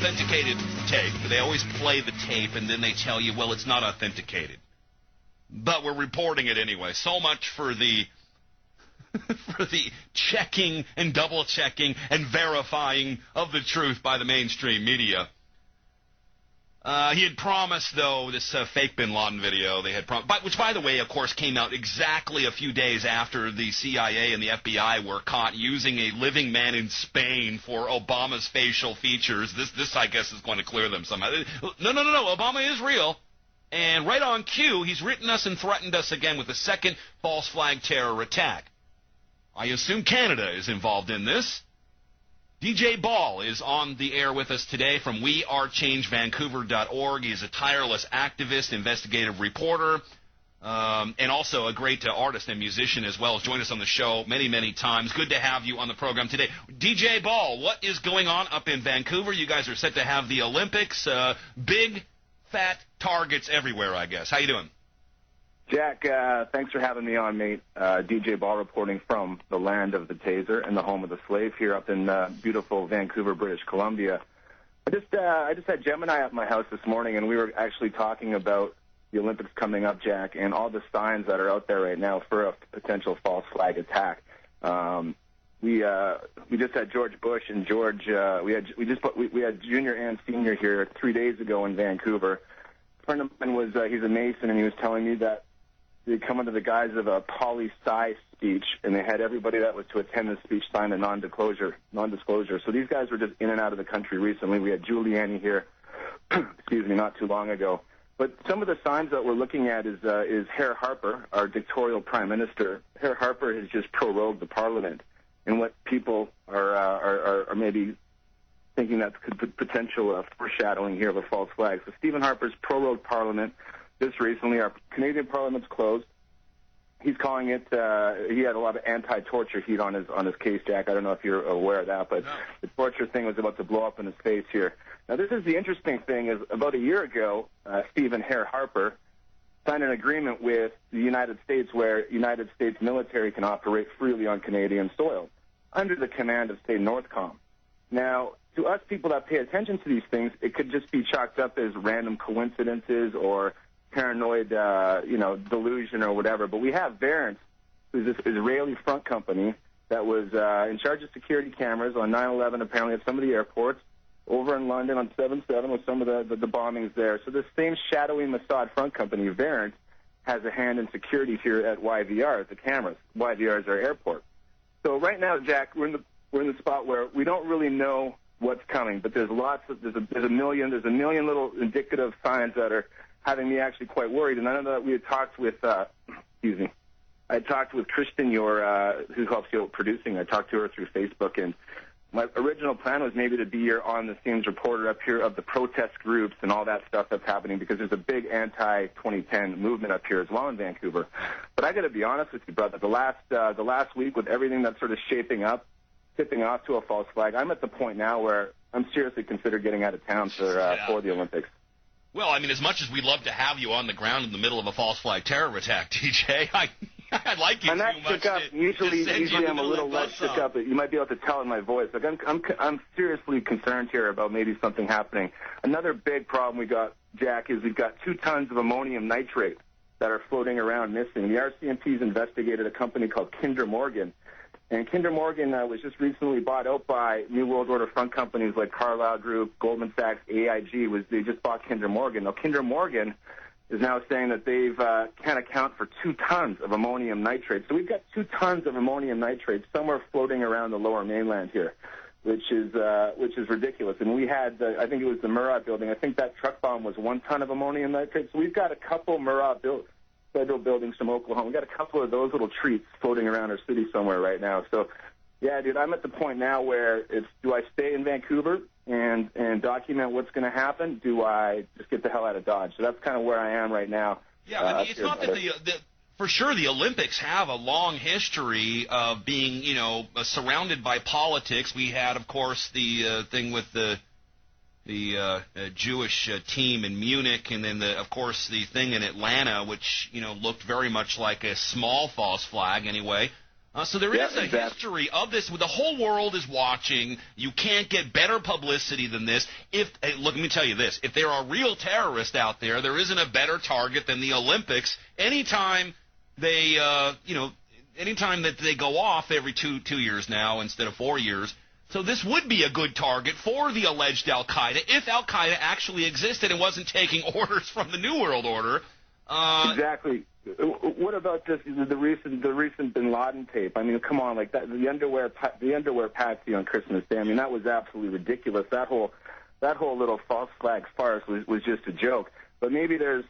authenticated tape. They always play the tape, and then they tell you, well, it's not authenticated. But we're reporting it anyway. So much for the for the checking and double-checking and verifying of the truth by the mainstream media. He had promised, though, this fake bin Laden video they had promised, which, by the way, of course, came out exactly a few days after the CIA and the FBI were caught using a living man in Spain for Obama's facial features. This, I guess, is going to clear them somehow. No, Obama is real. And right on cue, he's written us and threatened us again with a second false flag terror attack. I assume Canada is involved in this. DJ Ball is on the air with us today from wearechangevancouver.org. He is a tireless activist, investigative reporter, and also a great artist and musician as well. He's joined us on the show many, many times. Good to have you on the program today. DJ Ball, what is going on up in Vancouver? You guys are set to have the Olympics. Big, fat targets everywhere, I guess. How you doing? Jack, thanks for having me on, mate. DJ Ball reporting from the land of the taser and the home of the slave here up in beautiful Vancouver, British Columbia. I just had Gemini at my house this morning, and we were actually talking about the Olympics coming up, Jack, and all the signs that are out there right now for a potential false flag attack. We just had George Bush and George. We had Junior and Senior here 3 days ago in Vancouver. A friend of mine he's a Mason, and he was telling me that they come under the guise of a poli-sci speech, and they had everybody that was to attend the speech sign a non-disclosure. So these guys were just in and out of the country recently. We had Giuliani here, not too long ago. But some of the signs that we're looking at is Herr Harper, our dictatorial prime minister. Herr Harper has just prorogued the parliament, and what people are maybe thinking that could be potential foreshadowing here of a false flag. So Stephen Harper's prorogued parliament. Just recently, our Canadian Parliament's closed. He's calling it. He had a lot of anti-torture heat on his case, Jack. I don't know if you're aware of that, but no. The torture thing was about to blow up in his face here. Now, this is the interesting thing: is about a year ago, Stephen Herr Harper signed an agreement with the United States where United States military can operate freely on Canadian soil under the command of, say, Northcom. Now, to us people that pay attention to these things, it could just be chalked up as random coincidences or paranoid, delusion or whatever. But we have Verint, who's this Israeli front company that was in charge of security cameras on 9/11, apparently at some of the airports, over in London on 7/7 with some of the bombings there. So this same shadowy Mossad front company, Verint, has a hand in security here at YVR, at the cameras. YVR is our airport. So right now, Jack, we're in the spot where we don't really know what's coming, but there's a million little indicative signs that are having me actually quite worried. And I know that we had talked with, I had talked with Kristen, who helps you out producing. I talked to her through Facebook, and my original plan was maybe to be your on-the-scenes reporter up here of the protest groups and all that stuff that's happening, because there's a big anti-2010 movement up here as well in Vancouver. But I got to be honest with you, brother. The last week with everything that's sort of shaping up, tipping off to a false flag, I'm at the point now where I'm seriously considering getting out of town for the Olympics. Well, I mean, as much as we'd love to have you on the ground in the middle of a false flag terror attack, DJ, I'd like you I'm not shook up. Usually I'm a little less shook up, but you might be able to tell in my voice. Like I'm seriously concerned here about maybe something happening. Another big problem we got, Jack, is we've got 2 tons of ammonium nitrate that are floating around missing. The RCMP's investigated a company called Kinder Morgan. And Kinder Morgan was just recently bought out by New World Order front companies like Carlyle Group, Goldman Sachs, AIG. They just bought Kinder Morgan. Now, Kinder Morgan is now saying that they've can account for 2 tons of ammonium nitrate. So we've got 2 tons of ammonium nitrate somewhere floating around the Lower Mainland here, which is ridiculous. And we had, I think it was the Murat building. I think that truck bomb was 1 ton of ammonium nitrate. So we've got a couple Murat federal buildings from Oklahoma. We got a couple of those little treats floating around our city somewhere right now. So, yeah, dude, I'm at the point now where do I stay in Vancouver and document what's going to happen? Do I just get the hell out of Dodge? So that's kind of where I am right now. Yeah, I mean, it's not that for sure the Olympics have a long history of being, surrounded by politics. We had, of course, the thing with the Jewish team in Munich, and then, of course, the thing in Atlanta, which, looked very much like a small false flag anyway. So there is a history of this. The whole world is watching. You can't get better publicity than this. Look, let me tell you this. If there are real terrorists out there, there isn't a better target than the Olympics. Anytime they, anytime that they go off every two years now instead of 4 years. So this would be a good target for the alleged Al-Qaeda if Al-Qaeda actually existed and wasn't taking orders from the New World Order. Exactly. What about this? The recent Bin Laden tape. I mean, come on, like that. The underwear patsy on Christmas Day. I mean, that was absolutely ridiculous. That whole little false flag farce was just a joke. But maybe they're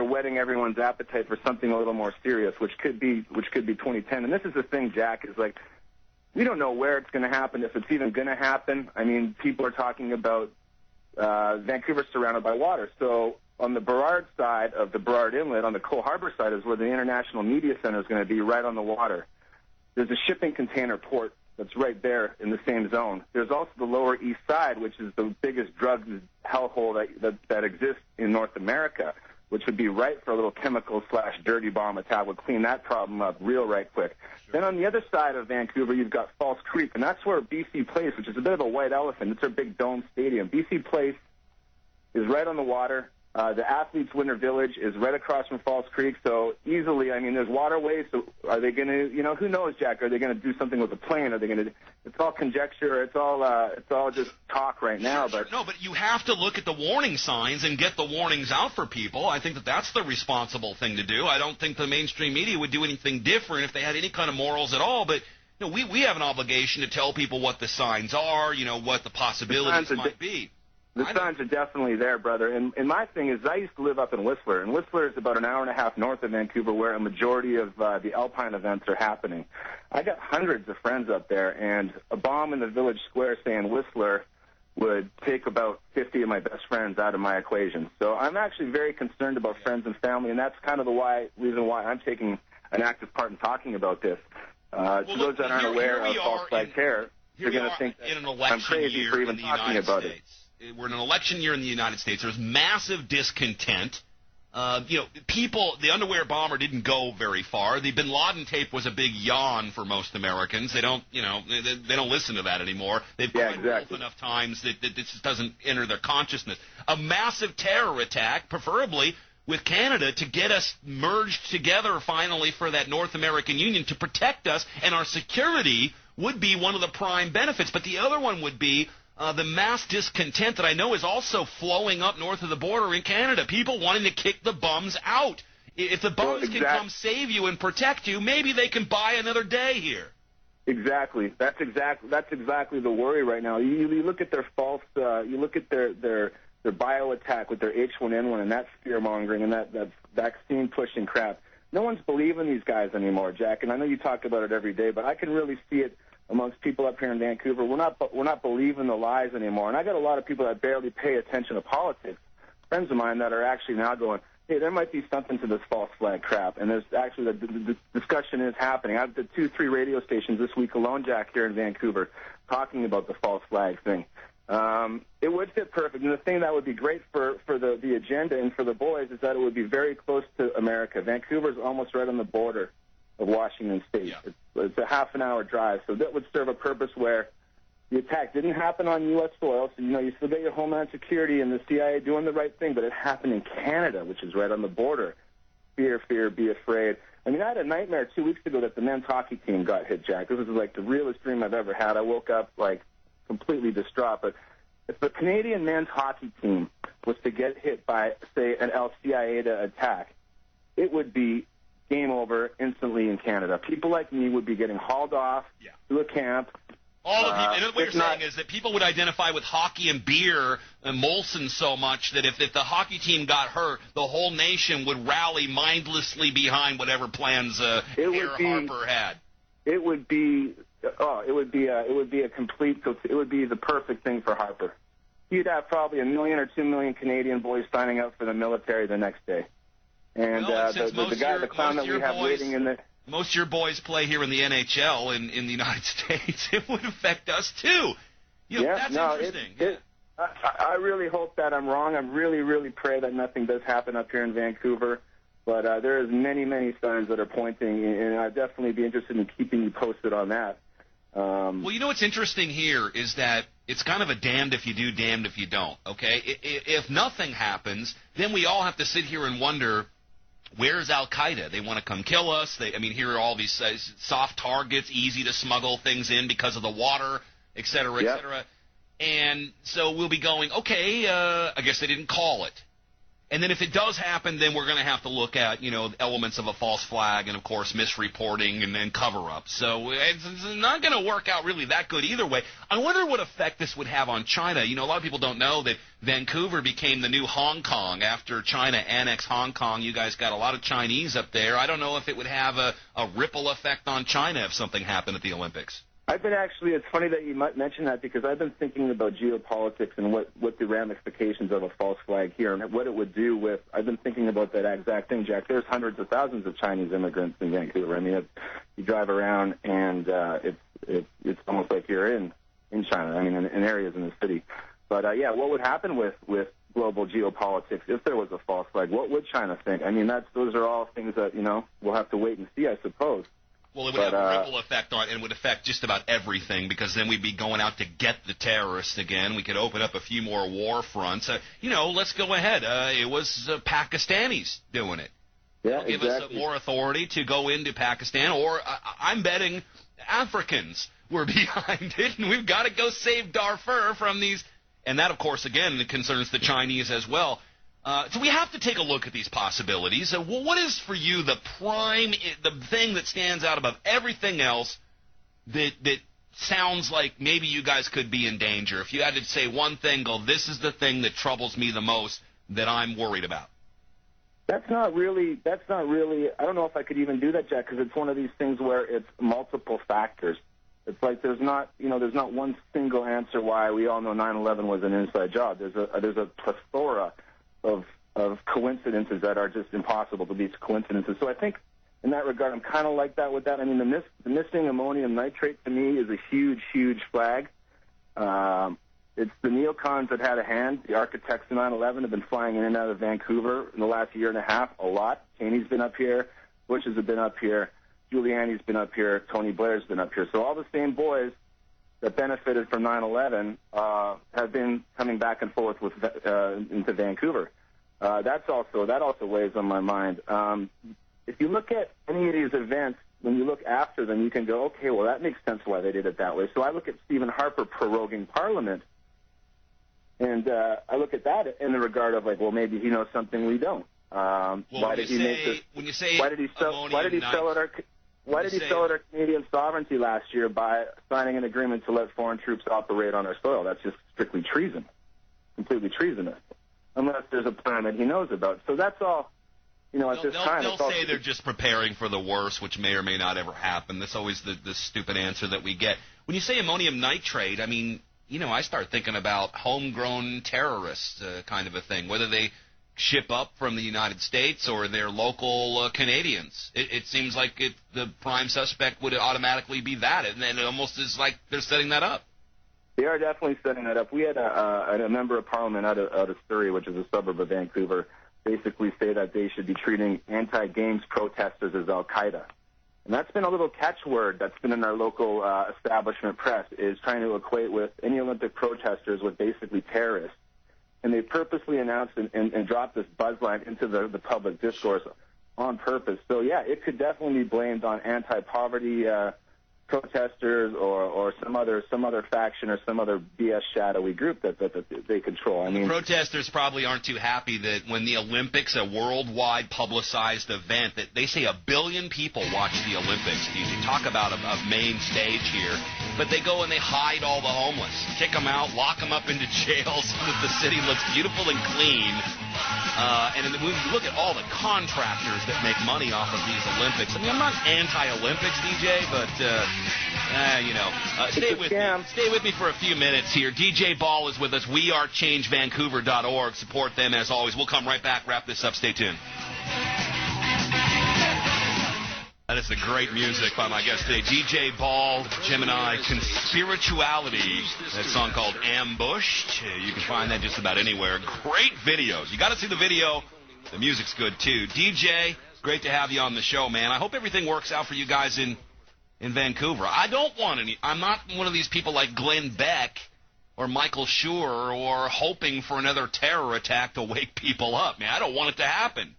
whetting everyone's appetite for something a little more serious, which could be 2010. And this is the thing, Jack, is like we don't know where it's going to happen, if it's even going to happen. I mean, people are talking about Vancouver surrounded by water, so. On the Burrard side of the Burrard Inlet, on the Cole Harbor side, is where the International Media Center is going to be, right on the water. There's a shipping container port that's right there in the same zone. There's also the Lower East Side, which is the biggest drug hellhole that exists in North America, which would be right for a little chemical/dirty bomb attack. Would clean that problem up right quick. Sure. Then on the other side of Vancouver, you've got False Creek, and that's where BC Place, which is a bit of a white elephant. It's their big dome stadium. BC Place is right on the water. The Athletes' Winter Village is right across from Falls Creek, so easily, I mean, there's waterways, so are they going to, who knows, Jack, are they going to do something with the plane? Are they going to, it's all conjecture, it's all just talk right now. Sure. No, but you have to look at the warning signs and get the warnings out for people. I think that's the responsible thing to do. I don't think the mainstream media would do anything different if they had any kind of morals at all, but we have an obligation to tell people what the signs are, what the possibilities might be. The signs are definitely there, brother. And my thing is, I used to live up in Whistler, and Whistler is about an hour and a half north of Vancouver, where a majority of the alpine events are happening. I got hundreds of friends up there, and a bomb in the village square saying Whistler would take about 50 of my best friends out of my equation. So I'm actually very concerned about friends and family, and that's kind of the reason why I'm taking an active part in talking about this. To those that aren't aware of false flag terror, they're going to think that I'm crazy for even talking about it. We're in an election year in the United States. There's massive discontent. People, the underwear bomber didn't go very far. The Bin Laden tape was a big yawn for most Americans. They don't, they don't listen to that anymore. They've cried wolf enough times that this just doesn't enter their consciousness. A massive terror attack, preferably with Canada, to get us merged together finally for that North American Union to protect us, and our security would be one of the prime benefits. But the other one would be the mass discontent that I know is also flowing up north of the border in Canada. People wanting to kick the bums out. If the bums can come save you and protect you, maybe they can buy another day here. Exactly. That's exactly the worry right now. You look at their false. You look at their bio attack with their H1N1 and that fear mongering and that vaccine pushing crap. No one's believing these guys anymore, Jack. And I know you talk about it every day, but I can really see it amongst people up here in Vancouver. We're not believing the lies anymore. And I got a lot of people that barely pay attention to politics, friends of mine that are actually now going, hey, there might be something to this false flag crap. And there's actually the discussion is happening. I've did 2-3 radio stations this week alone, Jack, here in Vancouver, talking about the false flag thing. It would fit perfect. And the thing that would be great for the agenda and for the boys is that it would be very close to America. Vancouver's almost right on the border of Washington State. Yeah. It's a half-an-hour drive, so that would serve a purpose where the attack didn't happen on U.S. soil, so, you still get your Homeland Security and the CIA doing the right thing, but it happened in Canada, which is right on the border. Fear, be afraid. I mean, I had a nightmare 2 weeks ago that the men's hockey team got hit, Jack. This was like the realest dream I've ever had. I woke up, completely distraught. But if the Canadian men's hockey team was to get hit by, say, an Al-Qaeda attack, it would be game over instantly in Canada. People like me would be getting hauled off to a camp. All the people, and what you're saying is that people would identify with hockey and beer and Molson so much that if the hockey team got hurt, the whole nation would rally mindlessly behind whatever plans Harper had. It would be the perfect thing for Harper. You'd have probably 1 million or 2 million Canadian boys signing up for the military the next day. And the clown that we have waiting in the... Most of your boys play here in the NHL in the United States. It would affect us, too. That's interesting. I really hope that I'm wrong. I really, really pray that nothing does happen up here in Vancouver. But there is many signs that are pointing, and I'd definitely be interested in keeping you posted on that. Well, you know what's interesting here is that it's kind of a damned if you do, damned if you don't, okay? If nothing happens, then we all have to sit here and wonder, where's Al-Qaeda? They want to come kill us. Here are all these soft targets, easy to smuggle things in because of the water, et cetera, et cetera. And so we'll be going, okay, I guess they didn't call it. And then if it does happen, then we're going to have to look at, elements of a false flag and, of course, misreporting and then cover-up. So it's not going to work out really that good either way. I wonder what effect this would have on China. A lot of people don't know that Vancouver became the new Hong Kong after China annexed Hong Kong. You guys got a lot of Chinese up there. I don't know if it would have a ripple effect on China if something happened at the Olympics. It's funny that you might mention that because I've been thinking about geopolitics and what the ramifications of a false flag here and what it would do with, I've been thinking about that exact thing, Jack. There's hundreds of thousands of Chinese immigrants in Vancouver. I mean, you drive around and it's almost like you're in China, I mean, in areas in the city. But, what would happen with global geopolitics if there was a false flag? What would China think? I mean, those are all things that, we'll have to wait and see, I suppose. Well, it would have a ripple effect on it, and would affect just about everything, because then we'd be going out to get the terrorists again. We could open up a few more war fronts. Let's go ahead. It was Pakistanis doing it. Yeah, give us more authority to go into Pakistan, or I'm betting Africans were behind it, and we've got to go save Darfur from these. And that, of course, again, concerns the Chinese as well. So we have to take a look at these possibilities. What is for you the thing that stands out above everything else that sounds like maybe you guys could be in danger? If you had to say one thing, this is the thing that troubles me the most that I'm worried about. That's not really, I don't know if I could even do that, Jack, because it's one of these things where it's multiple factors. It's like there's not one single answer why we all know 9/11 was an inside job. There's a plethora of coincidences that are just impossible to be coincidences. So I think in that regard, I'm kind of like that with that. I mean, the missing ammonium nitrate to me is a huge flag. It's the neocons that had a hand. The architects of 9/11 have been flying in and out of Vancouver in the last year and a half a lot. Cheney's been up here. Bushes have been up here. Giuliani's been up here. Tony Blair's been up here. So all the same boys that benefited from 9/11 have been coming back and forth into Vancouver. That also weighs on my mind. If you look at any of these events, when you look after them, you can go, okay, well, that makes sense why they did it that way. So I look at Stephen Harper proroguing Parliament, and I look at that in the regard of like, well, maybe he knows something we don't. Why did he sell our Canadian sovereignty last year by signing an agreement to let foreign troops operate on our soil? That's just strictly treason, completely treasonous, unless there's a plan that he knows about. So that's all. At this time, they'll say they're just preparing for the worst, which may or may not ever happen. That's always the stupid answer that we get. When you say ammonium nitrate, I mean, I start thinking about homegrown terrorists kind of a thing, whether they ship up from the United States or they're local Canadians. It seems like the prime suspect would automatically be that, and it almost is like they're setting that up. They are definitely setting that up. We had a member of Parliament out of Surrey, which is a suburb of Vancouver, basically say that they should be treating anti-games protesters as Al-Qaeda. And that's been a little catchword that's been in our local establishment press, is trying to equate with any Olympic protesters with basically terrorists. And they purposely announced and dropped this buzzline into the public discourse on purpose. So, yeah, it could definitely be blamed on anti-poverty protesters or some other faction or some other BS shadowy group that they control. I mean, the protesters probably aren't too happy that when the Olympics, a worldwide publicized event, that they say 1 billion people watch the Olympics. You talk about a main stage here, but they go and they hide all the homeless, kick them out, lock them up into jails so that the city looks beautiful and clean. And when you look at all the contractors that make money off of these Olympics, I mean, I'm not anti-Olympics, DJ, but, stay with me for a few minutes here. DJ Ball is with us. WeAreChangeVancouver.org. Support them as always. We'll come right back, wrap this up. Stay tuned. That is the great music by my guest today, DJ Ball, Gemini, Conspirituality. That song called Ambushed. You can find that just about anywhere. Great videos. You got to see the video The music's good, too. DJ, great to have you on the show, man. I hope everything works out for you guys in Vancouver. I'm not one of these people like Glenn Beck or Michael Schur or hoping for another terror attack to wake people up, man. I don't want it to happen.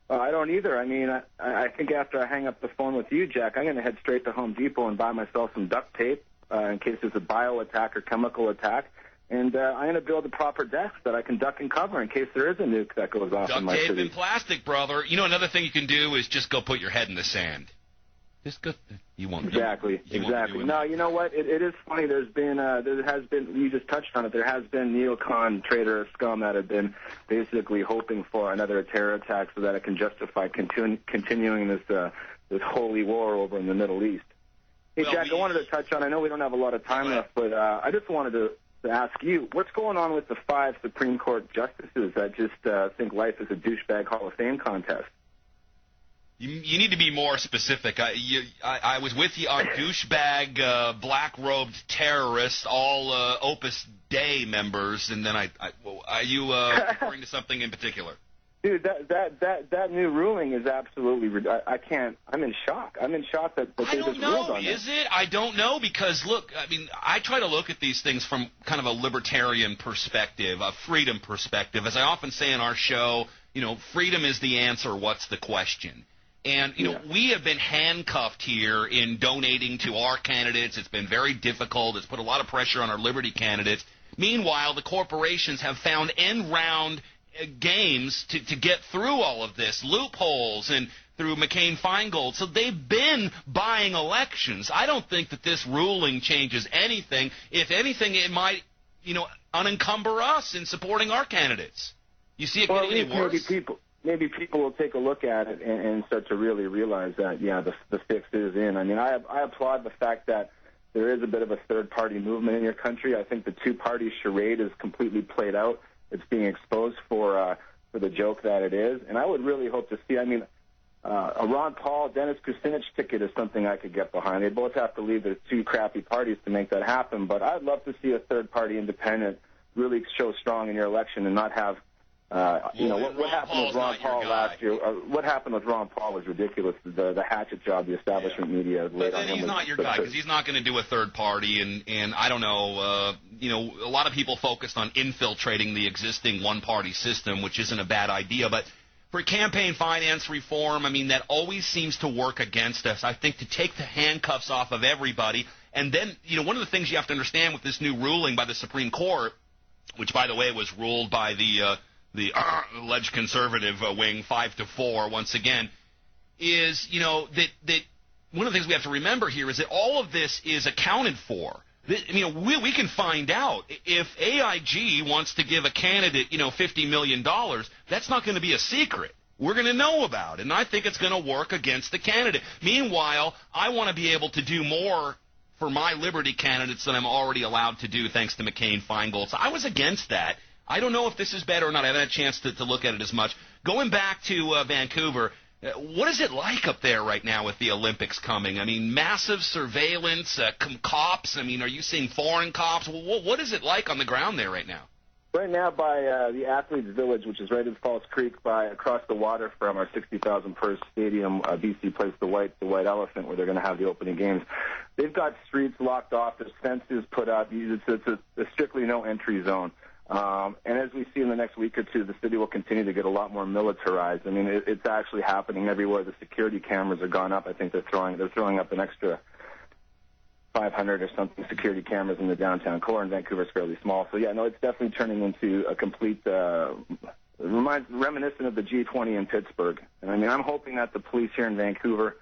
I don't either. I mean, I think after I hang up the phone with you, Jack, I'm going to head straight to Home Depot and buy myself some duct tape in case there's a bio attack or chemical attack. And I'm going to build a proper desk that I can duck and cover in case there is a nuke that goes off in my city. Duct tape and plastic, brother. You know, another thing you can do is just go put your head in the sand. Just go. You won't. Exactly. No, you know what? It is funny. There has been. You just touched on it. There has been neocon traitor scum that have been basically hoping for another terror attack so that it can justify continuing this holy war over in the Middle East. Hey, Jack, I wanted to touch on. I know we don't have a lot of time left, but I just wanted to ask you, what's going on with the 5 Supreme Court justices that just think life is a douchebag Hall of Fame contest? You need to be more specific. I was with you on douchebag, black-robed terrorists, all Opus Dei members, and then are you referring to something in particular? Dude, that new ruling is absolutely. I can't. I'm in shock. I'm in shock that they just ruled on it. Is it? I don't know because look. I mean, I try to look at these things from kind of a libertarian perspective, a freedom perspective. As I often say in our show, freedom is the answer. What's the question? And, we have been handcuffed here in donating to our candidates. It's been very difficult. It's put a lot of pressure on our Liberty candidates. Meanwhile, the corporations have found end-round games to get through all of this, loopholes and through McCain-Feingold. So they've been buying elections. I don't think that this ruling changes anything. If anything, it might, unencumber us in supporting our candidates. You see it getting any worse? Maybe people will take a look at it and start to really realize that, the fix is in. I mean, I applaud the fact that there is a bit of a third-party movement in your country. I think the two-party charade is completely played out. It's being exposed for the joke that it is. And I would really hope to see, a Ron Paul, Dennis Kucinich ticket is something I could get behind. They both have to leave their two crappy parties to make that happen. But I'd love to see a third-party independent really show strong in your election and not have what happened with Ron Paul last year? What happened with Ron Paul was ridiculous. The hatchet job the establishment media laid on him. He's not your guy because he's not going to do a third party. And I don't know. A lot of people focused on infiltrating the existing one-party system, which isn't a bad idea. But for campaign finance reform, that always seems to work against us. I think to take the handcuffs off of everybody, and then one of the things you have to understand with this new ruling by the Supreme Court, which by the way was ruled by the alleged conservative wing 5-4 once again, is that one of the things we have to remember here is that all of this is accounted for. We can find out if AIG wants to give a candidate $50 million. That's not going to be a secret. We're going to know about it, and I think it's going to work against the candidate. Meanwhile, I want to be able to do more for my Liberty candidates than I'm already allowed to do thanks to McCain-Feingold. So I was against that. I don't know if this is better or not. I haven't had a chance to look at it as much. Going back to Vancouver, what is it like up there right now with the Olympics coming? Massive surveillance, cops. Are you seeing foreign cops? What is it like on the ground there right now? Right now by the Athletes Village, which is right in Falls Creek, across the water from our 60,000-person stadium, BC plays the White Elephant, where they're going to have the opening games. They've got streets locked off. There's fences put up. It's a strictly no-entry zone. And as we see in the next week or two, the city will continue to get a lot more militarized. It's actually happening everywhere. The security cameras are gone up. I think they're throwing up an extra 500 or something security cameras in the downtown core, and Vancouver's fairly small. So it's definitely turning into a complete reminiscent of the G20 in Pittsburgh. And I'm hoping that the police here in Vancouver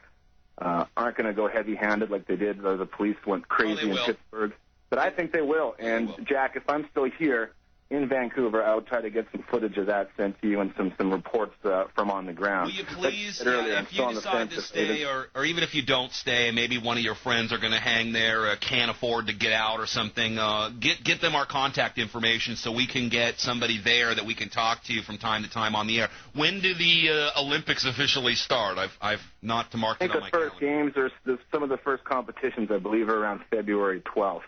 aren't going to go heavy-handed like they did. The police went crazy in Pittsburgh. But I think they will. And, Jack, if I'm still here in Vancouver, I would try to get some footage of that sent to you and some reports from on the ground. Will you please, if you decide to stay, or even if you don't stay, maybe one of your friends are going to hang there, can't afford to get out or something, get them our contact information so we can get somebody there that we can talk to from time to time on the air. When do the Olympics officially start? I've not to mark it on my calendar. I think the first games, some of the first competitions, I believe, are around February 12th.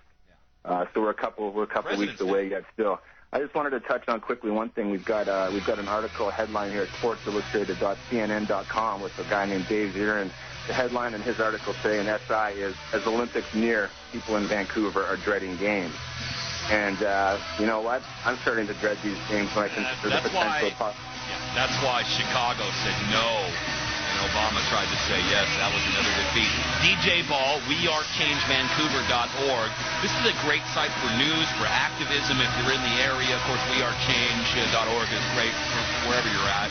So we're a couple weeks away yet still. I just wanted to touch on quickly one thing. We've got an article, a headline here at sportsillustrated.cnn.com with a guy named Dave Zirin. The headline in his article saying SI is, as Olympics near, people in Vancouver are dreading games. And you know what? I'm starting to dread these games when I consider the potential. That's why Chicago said no. And Obama tried to say yes. That was another defeat. DJ Ball, wearechangevancouver.org. This is a great site for news, for activism if you're in the area. Of course, wearechange.org is great wherever you're at.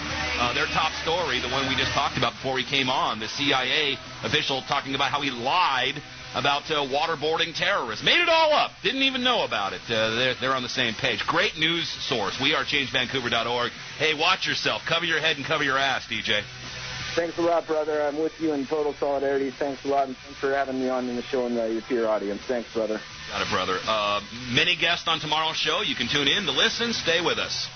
Their top story, the one we just talked about before we came on, the CIA official talking about how he lied about waterboarding terrorists. Made it all up. Didn't even know about it. They're on the same page. Great news source, wearechangevancouver.org. Hey, watch yourself. Cover your head and cover your ass, DJ. Thanks a lot, brother. I'm with you in total solidarity. Thanks a lot, and thanks for having me on in the show and to your audience. Thanks, brother. Got it, brother. Many guests on tomorrow's show. You can tune in to listen. Stay with us.